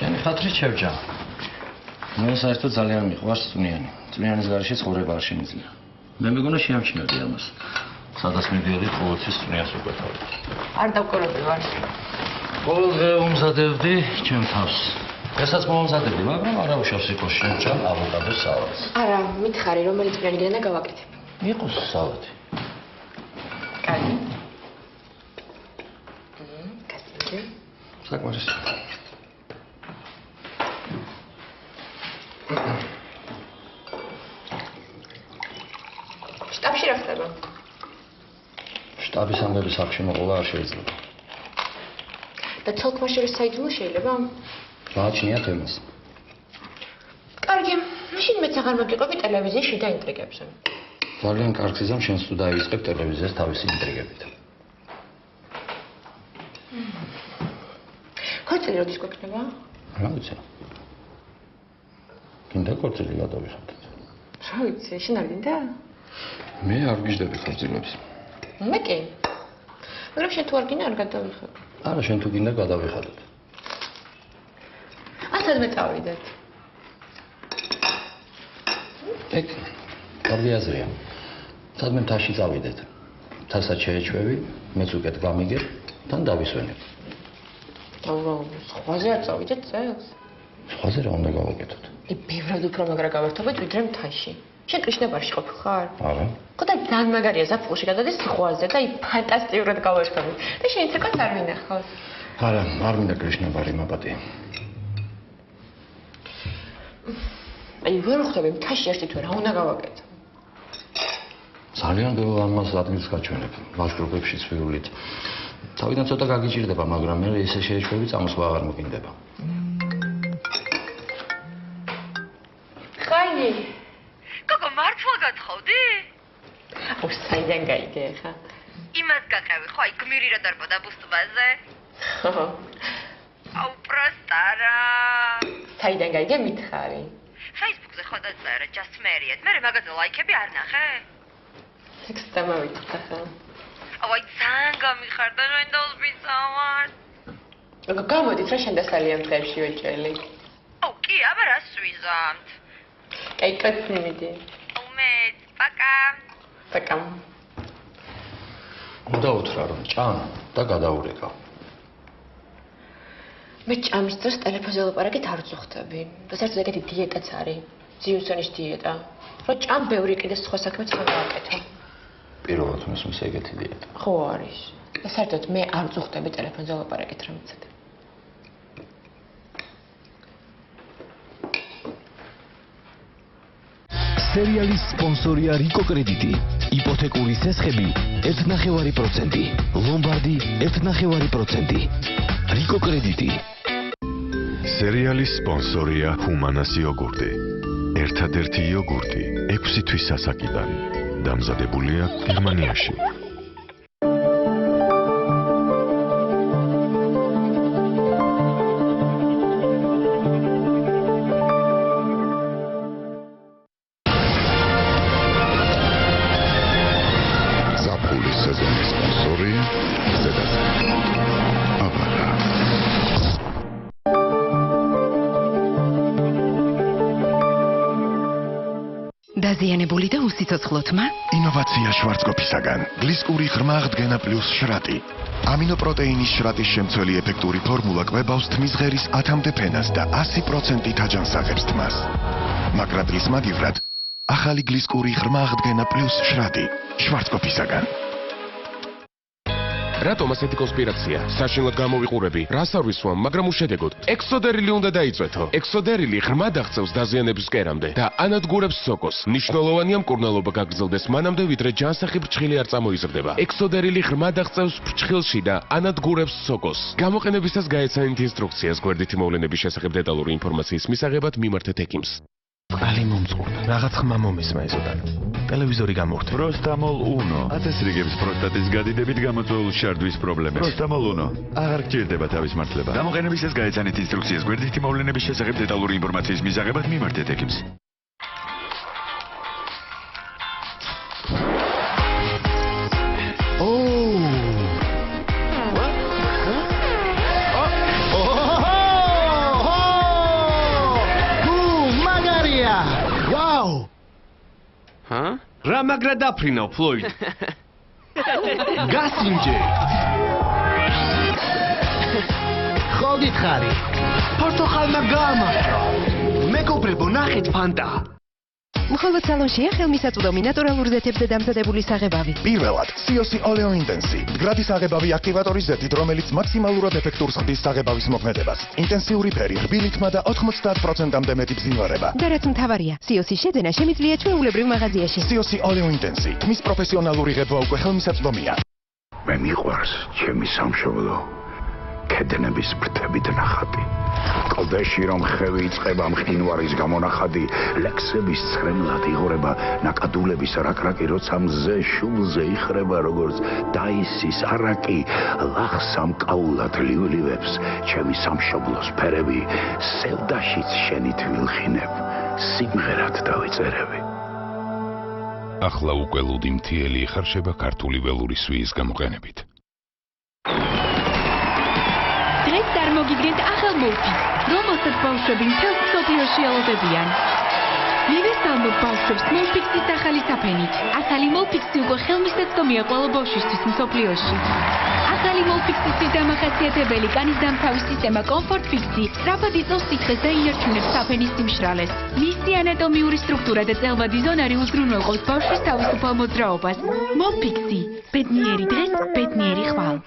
შენი ხათრით შევჯამ. მე საერთოდ ძალიან მიყვარს წვნიანი. წვნიანის გარეშე ცხოვრება არ შემიძლია. მე მეგონა შეამჩნევდი ამას. სადაც მიდიოდი ყოველთვის წვნიანს უყვეთავდი. არ დავკორები ვარ. ყოველდღე უმზადებდი ჩემ თავს. ესაც მომზადებდი, მაგრამ არა უშავს იყოს შემჭამ ავოკადოს სალატს. არა, მითხარი, რომელი წვნიანიდან და გავაკეთებ. იყოს სალატი. კარგი. კასტინგი. საკმარისი. შტაბში რა ხდება? შტაბის ამბები სახლში მოყოლა არ შეიძლება. და ცოლ-ქმარ შორის საიდუმლო შეიძლება? გააჩნია თემას. კარგი, მაშინ მეც აღარ მოგიყვები ტელევიზიის შიდა ინტრიგებზე. ძალიან კარგი ზამ შენს თუ დაივიწყებ ტელევიზიას თავისი ინტრიგებით. ქორწილი როდის გვექნება? რა ვიცი. გინდა ქორწილი გადავიხადოთ. რა ვიცი, შენ არ გინდა? მე არ გიждები ქორწილებს. მე კი. მაგრამ შენ თუ არ გინდა არ გადავიხადო. არა, შენ თუ გინდა გადავიხადოთ. ასად მე წავიდეთ. ეგ კარგი აზრია. სადმე მთაში წავიდეთ. თასაც შეეჩვევი, მეც უკეთ გამიგებ, თან დავისვენებ. სხვაზე არ წავიდეთ წელს? სხვაზე რა უნდა გავაკეთოთ? ბევრად უფრო მაგრა გავერთობეთ ვიდრე მთაში. შენ კრიშნაბარში ყოფილ ხარ? არა. ხო და ძალიან მაგარია ზაფხულში გადადის სიხვაზე და ფანტასტიკურად გავერთობთ. და შენ ცეკაც არ ვინახავს. არა, არ მინდა კრიშნაბარი მაპატი. აი ვერ ხვდები მთაში ერთით რა უნდა გავაკეთო? ძალიან ბევრ ამას ადგილს გაჩვენებ, ლაშქრობებშიც ვიულით. თავიდან ცოტა გაგიჭირდება, მაგრამ მე ესე შეეჩვევი წამოსვლა აღარ მოგინდება. ხაინი. გოგო, მართლა გათხოვდი? საიდან გაიგე ხა? იმას გაყევი, ხო, აი გმირი რა დარბოდა ბუსტბაზე? ხო. აუ, პროსტარა. საიდან გაიგე მითხარი? Facebook-ზე ხო დაწერა just married. მე მაგაზე ლაიქები არ ნახე? ტექსტა მოვიწყდა ხა. აუ, აი ძალიან გამიხარდა შენ დავსვიცავარ. გოგო, გამოდით რა შენ და სალიან დღეებში ვეჭველი. აუ, კი, აბა რა სვიზამთ? კაი, კაცი მიდი. აუ, მე, პაკა. პაკა. უნდა უთხრა რომ ჭამ და გადაურეკავ. მე ჭამის დროს ტელეფონზე ლაპარაკით არ ვწუხდები. და საერთოდ ეგეთი დიეტაც არის. ძიუსონის დიეტა. რომ ჭამ ბევრი კიდე სხვა საქმეც ხარ გავაკეთო. პირველად მოსმის ეგეთი დიეტა. ხო არის. და საერთოდ მე არ ვწუხდები ტელეფონზე ლაპარაკით რა მიცადე. სერიალის სპონსორია რიკო კრედიტი. იპოთეკური სესხები 1.9%. ლომბარდი 1.9%. რიკო კრედიტი. სერიალის სპონსორია ჰუმანას იოგურტი. ერთადერთი იოგურტი 6 თვის ასაკიდან. დამზადებულია გერმანიაში. დაზიანებული და უსიცოცხლო თმა? ინოვაცია შვარცკოპისაგან. გლისკური ღრმაღდგენა პლუს შრატი. ამინოპროტეინის შრატის შემცველი ეფექტური ფორმულა კვებავს თმის ღერის 10-მდე ფენას და 100% აჯანსაღებს თმას. მაგრატლის მაგივრად ახალი გლისკური ღრმაღდგენა პლუს შრატი. შვარცკოპისაგან. რატომ ასეთი კონსპირაცია? საშინლად გამოვიყურები, რას არ ვისვამ, მაგრამ უშედეგოდ. ექსოდერილი უნდა დაიწვეთო. ექსოდერილი ღრმად აღწევს დაზიანების კერამდე და ანადგურებს სოკოს. მნიშვნელოვანია მკურნალობა გაგრძელდეს მანამდე, ვიდრე ჯანსაღი ფრჩხილი არ წამოიზრდება. ექსოდერილი ღრმად აღწევს ფრჩხილში და ანადგურებს სოკოს. გამოყენებისას გაეცანით ინსტრუქციას გვერდითი მოვლენების შესახებ დეტალური ინფორმაციის მისაღებად მიმართეთ ექიმს. ყალი მომწურდა. რაღაც ხმა მომესმა ესოდან. ტელევიზორი გამოვხდა. პროსტამოლ უნო. 1000 რიგების პროსტატის გადიდებით გამოწვეულ შარდვის პრობლემებს. პროსტამოლ უნო. აღარ გჭირდება თავის მართლება. გამოყენებისას გაეცანით ინსტრუქციას გვერდითი მოვლენების შესახებ დეტალური ინფორმაციის მისაღებად მიმართეთ ექიმს. რამაგრა დაფრინავ, ფლოიდ. გასინჯე. ხოდით ხარი. პორტოხალმა გაამართლა. მეგობრებო, ნახეთ ფანტა. მხოლოდ სალონშია ხელმისაწვდომი ნატურალურ ზეთებზე დამზადებული საღებავი. პირველად, COC Oleo Intensi, მდგრადი საღებავი აქტივატორის ზეთით, რომელიც მაქსიმალურად ეფექტურს ხდის საღებავის მოქმედებას. ინტენსიური ფერი, რბილი თმა და 90%-მდე მეტი ბზინვარება. და რაც მთავარია, COC-ის შეძენა შემიძლია ჩვეულებრივ მაღაზიაში. COC Oleo Intensi, თმის პროფესიონალური ღებვა უკვე ხელმისაწვდომია. მე მიყვარს ჩემი სამშობლო. კედნების ფრთებით ნახატი. კლდეში რომ ხევი იწყება მყინვარის გამონახადი, ლექსების ცრემლად იღორება ნაკადულების რაკრაკი, როცა მზე შულზე იხრება როგორც დაისის არაკი, ლახსამ კაულად ლივლივებს ჩემი სამშობლოს ფერები, სევდაშიც შენით ვილხინებ, სიმღერად დავიწერები. ახლა უკვე ლუდი მთიელი იხარშება ქართული ველური სვიის გამოყენებით. დღეს წარმოგიდგენთ ახალ მოლფის, რომელსაც ბავშვები მთელ მსოფლიოში ელოდებიან. მივესალმოთ ბავშვებს მოლფიქსის ახალი საფენით. ახალი მოლფიქსი უკვე ხელმისაწვდომია ყველა ბავშვისთვის მსოფლიოში. ახალი მოლფიქსის დამახასიათებელი კანის დამთავის სისტემა Comfort Fix-ი სწრაფად იწვევს სითხეს და ინარჩუნებს საფენის სიმშრალეს. მისი ანატომიური სტრუქტურა და წელვადი ზონარი უზრუნველყოფს ბავშვის თავისუფალ მოძრაობას. მოლფიქსი, ბედნიერი დღეს, ბედნიერი ხვალ.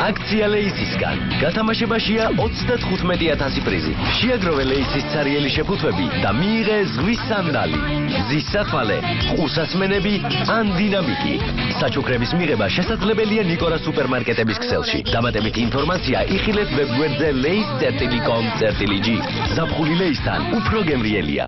აქცია ლეისისგან. გათამაშებაშია 35,000 პრიზი. შეაგროვე ლეისის ცარიელი შეფუთვები და მიიღე ზღვის სანდალი. მზის საფალე, ყუსასმენები ან დინამიკი. საჩუქრების მიღება შესაძლებელია ნიკორა სუპერმარკეტების ქსელში. დამატებითი ინფორმაცია იხილეთ ვებგვერდზე leis.com.gr. ზაფხული ლეისთან უფრო გემრიელია.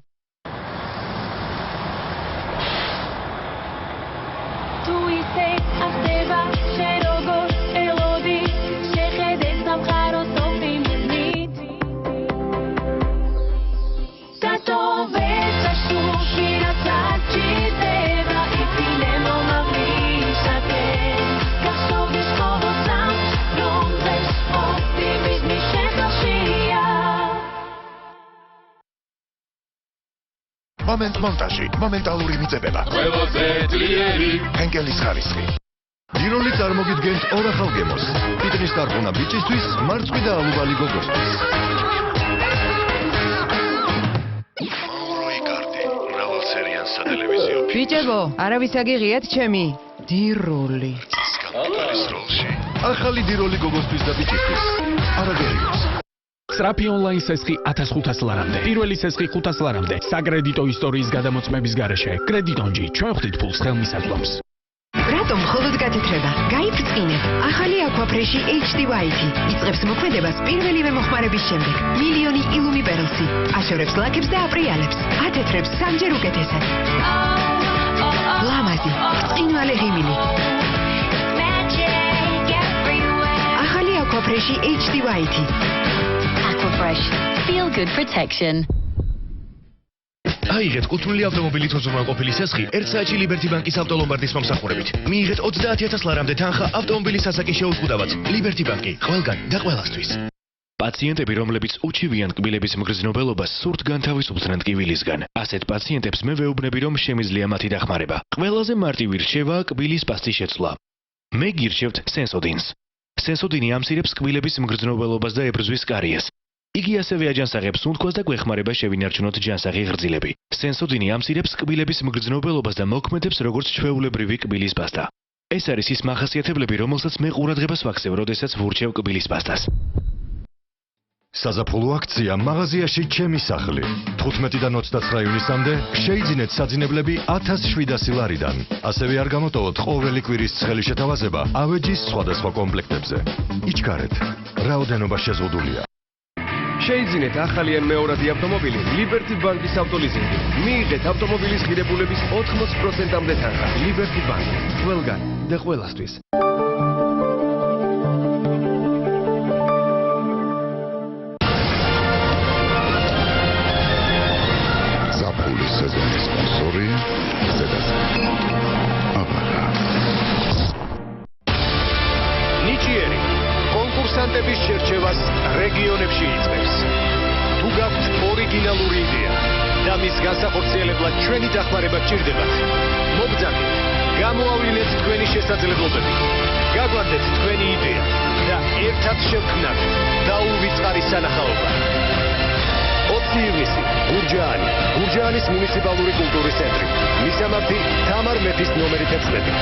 მომენტ მონტაჟი, მომენტალური მიწებება. ყველაზე ძლიერი ჰენკელის ხარისხი. დიროლი წარმოგიდგენთ ორ ახალ გემოს. ფიტნეს დარღუნა ბიჭისთვის, მარწყვი და ალუბალი გოგოსთვის. მაურო იკარდი, მრავალ სერიან სატელევიზიო. ბიჭებო, არავის აგიღიათ ჩემი დიროლი. სკანდალის როლში. ახალი დიროლი გოგოსთვის და ბიჭისთვის. არაგერიოს. სწრაფი ონლაინ სესხი 1500 ლარამდე. პირველი სესხი 500 ლარამდე. საკრედიტო ისტორიის გადამოწმების გარეშე. კრედიტონჯი, ჩვენ ხვდით ფულს ხელმისაწვდომს. რატომ მხოლოდ გათეთრება? გაიფრწყინეთ. ახალი აკვაფრეში HD White იწყებს მოქმედებას პირველივე მოხმარების შემდეგ. მილიონი ილუმი პერლსი აშორებს ლაქებს და აპრიალებს. ათეთრებს სამჯერ უკეთესად. ლამაზი, ბრწყინვალე ღიმილი. ახალი აკვაფრეში HD White. Aquafresh. Feel good protection. აიღეთ კუთვნილი ავტომობილით უზრუნველყოფილი სესხი 1 საათში ლიბერტი ბანკის ავტოლომბარდის მომსახურებით. მიიღეთ 30000 ლარამდე თანხა ავტომობილის ასაკის შეუზღუდავად. ლიბერტი ბანკი, ყველგან და ყველასთვის. პაციენტები, რომლებიც უჩივიან კბილების მგრძნობელობას, სურთ განთავისუფლდნენ ტკივილისგან. ასეთ პაციენტებს მე ვეუბნები, რომ შემიძლია მათი დახმარება. ყველაზე მარტივი რჩევაა კბილის პასტის შეცვლა. მე გირჩევთ სენსოდინს. სენსოდინი ამცირებს კბილების მგრძნობელობას და ებრძვის კარიეს. იგი ასევე აჯანსაღებს უნთქვას და გვეხმარება შევინარჩუნოთ ჯანსაღი ღრძილები. სენსოდინი ამცირებს კბილების მგრძნობელობას და მოქმედებს როგორც ჩვეულებრივი კბილის პასტა. ეს არის ის მახასიათებლები, რომელსაც მე ყურადღებას ვაქცევ, როდესაც ვურჩევ კბილის პასტას. საზაფხულო აქცია მაღაზიაში ჩემი სახლი. 15-დან 29 ივნისამდე შეიძინეთ საძინებლები 1700 ლარიდან. ასევე არ გამოტოვოთ ყოველი კვირის ცხელი შეთავაზება ავეჯის სხვადასხვა კომპლექტებზე. იჩქარეთ, რაოდენობა შეზღუდულია. შეიძინეთ ახალი ან მეორადი ავტომობილი ლიბერტი ბანკის ავტოლიზინგი. მიიღეთ ავტომობილის ღირებულების 80%-მდე თანხა. ლიბერტი ბანკი, ყველგან და ყველასთვის. ზაფხულის სეზონის სპონსორი ზედაზრი. ნიჭიერი კონკურსანტების შერჩევა იდეის განსახორციელებლად ჩვენი დახმარება გჭირდებათ. მოგზაურობთ, გამოავლინეთ თქვენი შესაძლებლობები, გაგვანდეთ თქვენი იდეა და ერთად შევქმნათ დაუვიწყარი სანახაობა. 20 ივნისი, გურჯაანი, გურჯაანის მუნიციპალური კულტურის ცენტრი. მისამართი თამარ მეფის ნომერი 11.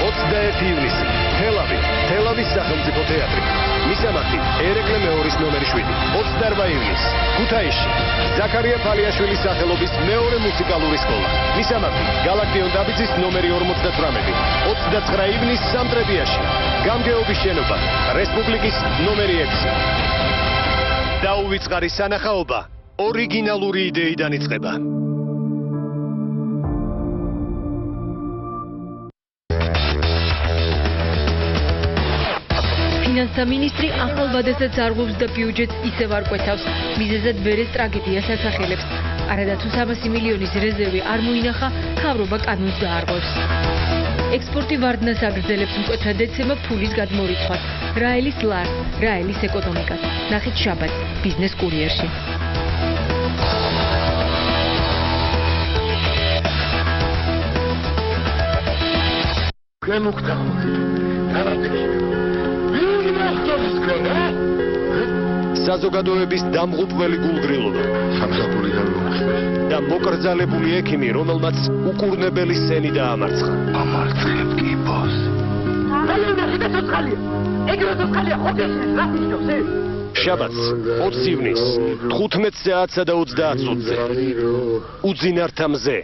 21 ივნისი, თელავი, თელავის სახელმწიფო თეატრი. მისამართი ერეკლე მეორის ნომერი 7. 28 ივნისი, ქუთაისში, ზაქარია ფალიაშვილის სახელობის მეორე მუსიკალური სკოლა. მისამართი გალაქტიონ დაბიძის ნომერი 58. 29 ივნისი, სამტრედიაში, გამგეობის შენობა, რესპუბლიკის ნომერი 6. დაუვიწყარი სანახაობა ორიგინალური იდეიდან იწყება. ფინანსთა მინისტრი ახალ ვადასაც არღვევს და ბიუჯეტს ისევ არ კვეთავს. მიზეზად ვერეს ტრაგედიას ასახელებს. არადა თუ 300 მილიონის რეზერვი არ მოინახა, მთავრობა კანონს დაარღვევს. ექსპორტი ვარდნას აგრძელებს მკვეთრად დეცემა ფულის გადმორიცხვას. რაელის ლარ, რაელის ეკონომიკას. ნახეთ შაბათს ბიზნეს კურიერში. საზოგადოების დამღუპველი გულგრილობა და მოკრძალებული ექიმი, რომელმაც უკურნებელი სენი დაამარცხა. ამარცხებ კი ბოს. შაბათს 20 ივნისს 15 საათსა და 30 წუთზე უძინართა მზე.